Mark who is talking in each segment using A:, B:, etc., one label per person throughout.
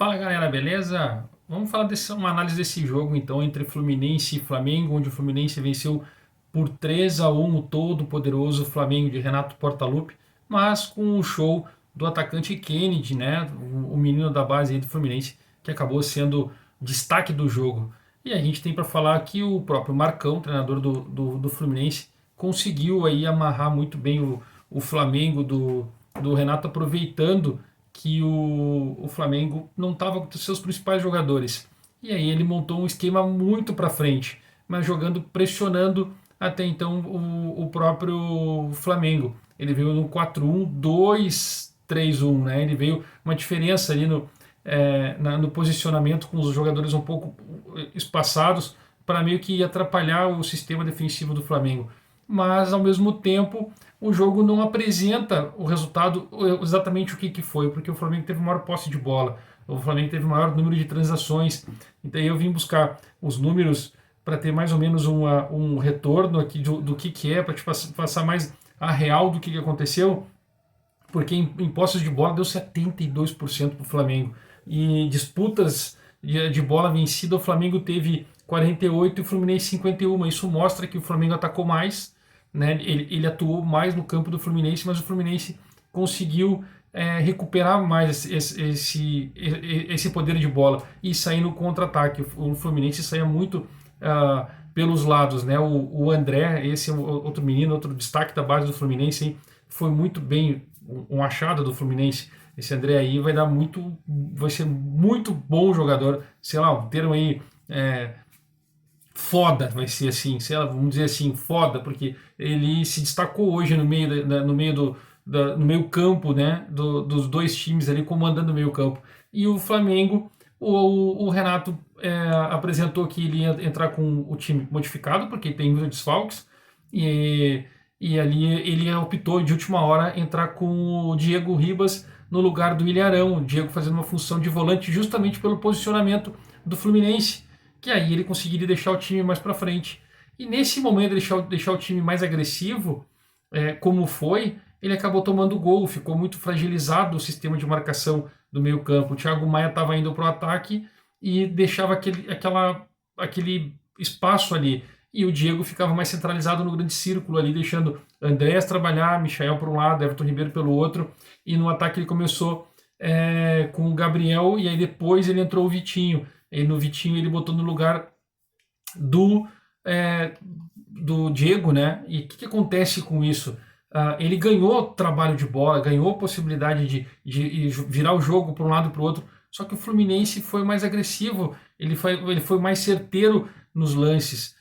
A: Fala galera, beleza? Vamos falar uma análise desse jogo então entre Fluminense e Flamengo, onde o Fluminense venceu por 3-1 o todo poderoso Flamengo de Renato Portaluppi, mas com o show do atacante Kennedy, né, o menino da base aí do Fluminense, que acabou sendo destaque do jogo. E a gente tem para falar que o próprio Marcão, treinador do Fluminense, conseguiu aí amarrar muito bem o Flamengo do Renato, aproveitando que o Flamengo não estava com os seus principais jogadores. E aí ele montou um esquema muito para frente, mas jogando, pressionando até então o próprio Flamengo. Ele veio no 4-1, 2-3-1, né? Ele veio uma diferença ali no posicionamento, com os jogadores um pouco espaçados, para meio que atrapalhar o sistema defensivo do Flamengo. Mas ao mesmo tempo o jogo não apresenta o resultado exatamente o que foi, porque o Flamengo teve maior posse de bola, o Flamengo teve maior número de transações. Então eu vim buscar os números para ter mais ou menos um retorno aqui do que é, para te passar mais a real do que aconteceu, porque em posses de bola deu 72% para o Flamengo. E disputas de bola vencida, o Flamengo teve 48 e o Fluminense 51. Isso mostra que o Flamengo atacou mais, né? Ele atuou mais no campo do Fluminense, mas o Fluminense conseguiu recuperar mais esse poder de bola e sair no contra-ataque. O Fluminense saía muito pelos lados, né? O André, esse é outro menino, outro destaque da base do Fluminense, hein? Foi muito bem um achado do Fluminense. Esse André aí vai ser muito bom jogador, sei lá, um termo aí foda, vai ser assim, sei lá, vamos dizer assim, foda, porque ele se destacou hoje no meio campo, né, dos dois times ali, comandando o meio campo. E o Flamengo, o Renato apresentou que ele ia entrar com o time modificado, porque tem muitos desfalques, e, e ali ele optou de última hora entrar com o Diego Ribas no lugar do Ilharão, o Diego fazendo uma função de volante justamente pelo posicionamento do Fluminense, que aí ele conseguiria deixar o time mais para frente. E nesse momento, deixar o time mais agressivo, como foi, ele acabou tomando gol, ficou muito fragilizado o sistema de marcação do meio campo. O Thiago Maia estava indo para o ataque e deixava aquele espaço ali. E o Diego ficava mais centralizado no grande círculo ali, deixando Andrés trabalhar, Michael por um lado, Everton Ribeiro pelo outro. E no ataque ele começou com o Gabriel, e aí depois ele entrou o Vitinho. E no Vitinho ele botou no lugar do, é, do Diego, né? E o que acontece com isso? Ele ganhou trabalho de bola, ganhou possibilidade de virar o jogo para um lado e para o outro, só que o Fluminense foi mais agressivo, ele foi mais certeiro nos lances.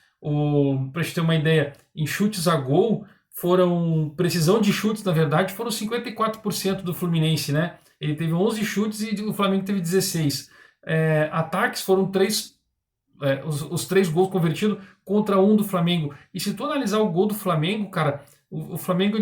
A: Para gente ter uma ideia, em chutes a gol, precisão de chutes, na verdade, foram 54% do Fluminense, né? Ele teve 11 chutes e o Flamengo teve 16. Ataques foram os 3 gols convertidos contra um do Flamengo. E se tu analisar o gol do Flamengo, cara, o Flamengo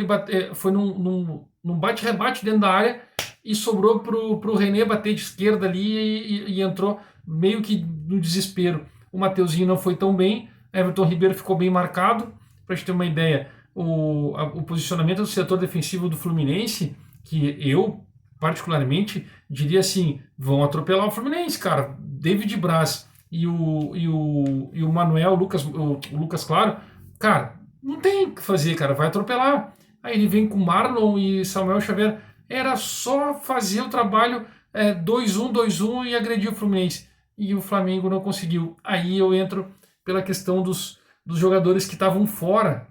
A: foi num bate-rebate dentro da área e sobrou pro René bater de esquerda ali e entrou meio que no desespero. O Mateuzinho não foi tão bem, Everton Ribeiro ficou bem marcado. Para gente ter uma ideia, o posicionamento do setor defensivo do Fluminense, que eu particularmente diria assim, vão atropelar o Fluminense, cara. David Braz e o Manuel, o Lucas Claro, cara, não tem o que fazer, cara, vai atropelar. Aí ele vem com Marlon e Samuel Xavier, era só fazer o trabalho 2-1, 2-1 e agredir o Fluminense. E o Flamengo não conseguiu. Aí eu entro pela questão dos jogadores que estavam fora.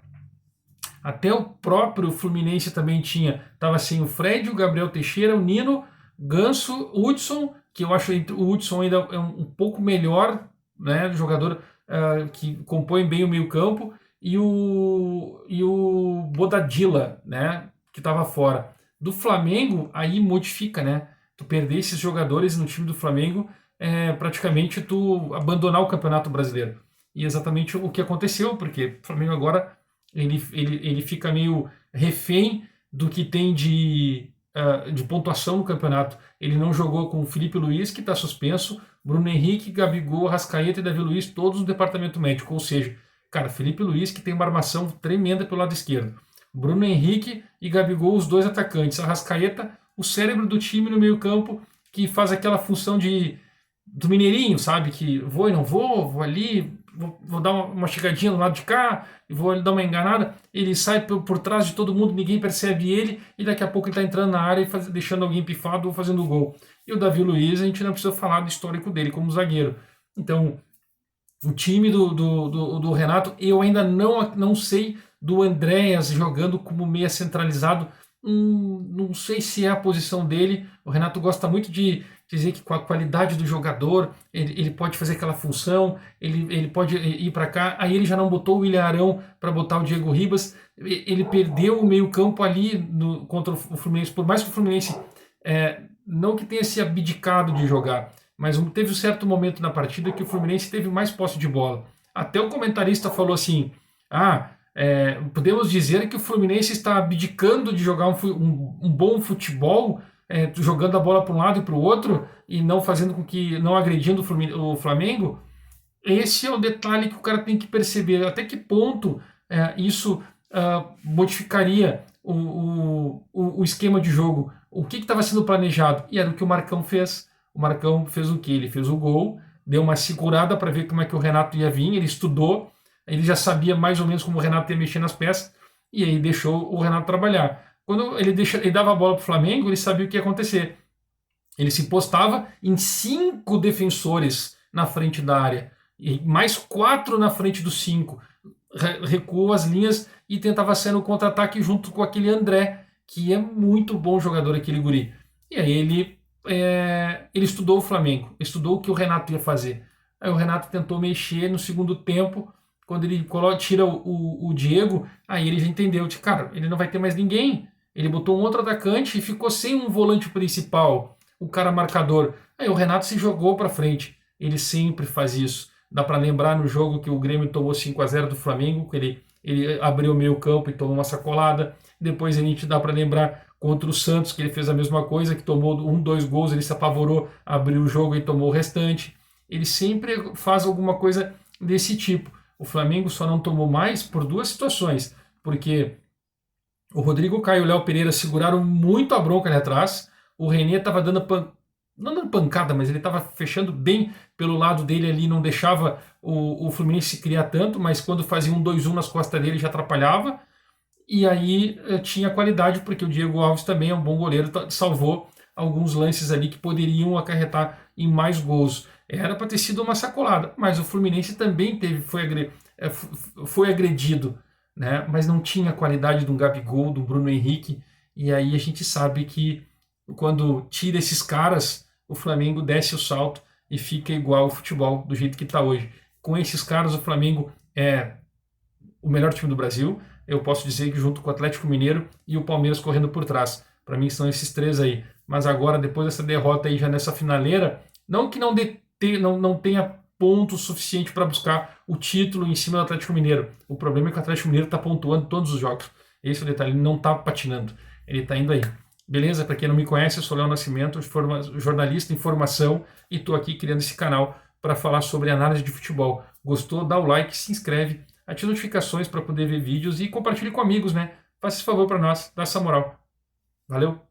A: Até o próprio Fluminense também estava sem o Fred, o Gabriel Teixeira, o Nino, Ganso, Hudson, que eu acho que o Hudson ainda é um pouco melhor, né, jogador que compõe bem o meio campo, e o Bodadilla, né, que estava fora. Do Flamengo, aí modifica, né? Tu perder esses jogadores no time do Flamengo, praticamente tu abandonar o Campeonato Brasileiro. E exatamente o que aconteceu, porque o Flamengo agora ele fica meio refém do que tem de pontuação no campeonato. Ele não jogou com o Felipe Luiz, que está suspenso, Bruno Henrique, Gabigol, Arrascaeta e Davi Luiz, todos no departamento médico. Ou seja, cara, Felipe Luiz, que tem uma armação tremenda pelo lado esquerdo. Bruno Henrique e Gabigol, os dois atacantes. Arrascaeta, o cérebro do time no meio campo, que faz aquela função do mineirinho, sabe? Que vou e não vou ali, vou dar uma chegadinha do lado de cá, e vou dar uma enganada. Ele sai por trás de todo mundo, ninguém percebe ele, e daqui a pouco ele está entrando na área e deixando alguém pifado ou fazendo gol. E o Davi Luiz, a gente não precisa falar do histórico dele como zagueiro. Então, o time do Renato, eu ainda não sei do Andréas jogando como meia centralizado. Não sei se é a posição dele. O Renato gosta muito de dizer que com a qualidade do jogador ele pode fazer aquela função, ele pode ir para cá. Aí ele já não botou o William Arão para botar o Diego Ribas. Ele perdeu o meio-campo ali contra o Fluminense, por mais que o Fluminense não que tenha se abdicado de jogar, mas teve um certo momento na partida que o Fluminense teve mais posse de bola. Até o comentarista falou assim: podemos dizer que o Fluminense está abdicando de jogar um bom futebol, jogando a bola para um lado e para o outro e não fazendo com que, não agredindo o Flamengo. Esse é o detalhe que o cara tem que perceber, até que ponto isso modificaria o esquema de jogo, o que estava sendo planejado, e era o que o Marcão fez. O Marcão fez o quê? Ele fez o gol, deu uma segurada para ver como é que o Renato ia vir, ele estudou, ele já sabia mais ou menos como o Renato ia mexer nas peças, e aí deixou o Renato trabalhar. Quando ele dava a bola para o Flamengo, ele sabia o que ia acontecer. Ele se postava em 5 defensores na frente da área, e mais 4 na frente dos 5. Recuou as linhas e tentava sair no contra-ataque junto com aquele André, que é muito bom jogador, aquele guri. E aí ele estudou o Flamengo, estudou o que o Renato ia fazer. Aí o Renato tentou mexer no segundo tempo, quando ele tira o Diego, aí ele já entendeu, de cara, ele não vai ter mais ninguém. Ele botou um outro atacante e ficou sem um volante principal, o cara marcador. Aí o Renato se jogou para frente. Ele sempre faz isso. Dá para lembrar no jogo que o Grêmio tomou 5-0 do Flamengo, que ele abriu o meio campo e tomou uma sacolada. Depois a gente dá para lembrar contra o Santos, que ele fez a mesma coisa, que tomou 2 gols, ele se apavorou, abriu o jogo e tomou o restante. Ele sempre faz alguma coisa desse tipo. O Flamengo só não tomou mais por 2 situações, porque o Rodrigo Caio e o Léo Pereira seguraram muito a bronca ali atrás, o René estava não dando pancada, mas ele estava fechando bem pelo lado dele ali, não deixava o Fluminense criar tanto, mas quando fazia um 2-1 nas costas dele já atrapalhava. E aí tinha qualidade, porque o Diego Alves também é um bom goleiro, salvou alguns lances ali que poderiam acarretar em mais gols. Era para ter sido uma sacolada, mas o Fluminense também foi agredido, né? Mas não tinha a qualidade de um Gabigol, do Bruno Henrique, e aí a gente sabe que quando tira esses caras, o Flamengo desce o salto e fica igual ao futebol do jeito que está hoje. Com esses caras, o Flamengo é o melhor time do Brasil. Eu posso dizer que junto com o Atlético Mineiro e o Palmeiras correndo por trás. Para mim são esses 3 aí. Mas agora, depois dessa derrota aí já nessa finaleira, não que não tenha ponto suficiente para buscar o título em cima do Atlético Mineiro. O problema é que o Atlético Mineiro está pontuando todos os jogos. Esse é o detalhe, ele não está patinando. Ele está indo aí. Beleza? Para quem não me conhece, eu sou Léo Nascimento, jornalista em formação, e estou aqui criando esse canal para falar sobre análise de futebol. Gostou? Dá o like, se inscreve, ative notificações para poder ver vídeos e compartilhe com amigos, né? Faça esse favor para nós, dá essa moral. Valeu!